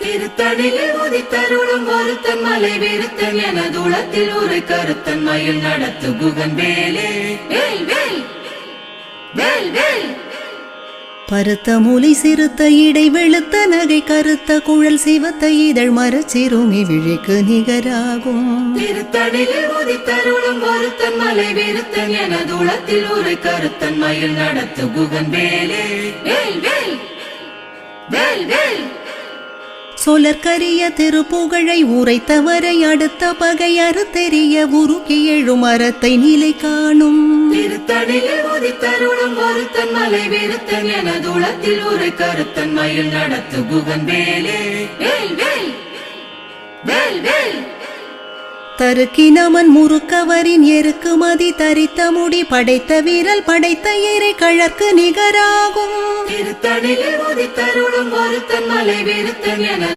திருத்தணியில் உதித்தருளும் ஒருத்தன் மலை விருத்தன் என தூளத்தில் ஒரு கருத்தன் மயில் நடத்து குகன் வேலே வேல் வேல் வேல் வேல். பருத்த மூலை சிறுத்த இடை வெளுத்த நகை கருத்த குழல் சிவத்த இதழ் மரச்சிறுமி விழிக்கு நிகராகும். திருத்தணியில் உதித்தருளும் ஒருத்தன் மலை விருத்தன் என தூளத்தில் ஒரு கருத்தன் மயில் நடத்து குகன் வேலே வேல் வேல் வேல் வேல். சொலற்கரிய திருப்புகழை உரைத்தவரை அடுத்த பகை அறுத்தெறிய உருக்கி எழும் அறத்தை நிலை காணும். திருத்தணியில் உதித்தருளும் ஒருத்தன் மலை விருத்தன் என தூளத்தில் ஒரு கருத்தன் மயில் நடத்து குகன் வேலே வேல் வேல் வேல் வேல். தருக்கினமன் முறுக்கவரின் எருக்கு மதி தரித்த முடி படைத்த வீரல் படைத்த இறை கழற்கு நிகராகும். திருத்தணியில் உதித்தருளும் ஒருத்தன் மலை விருத்தன் என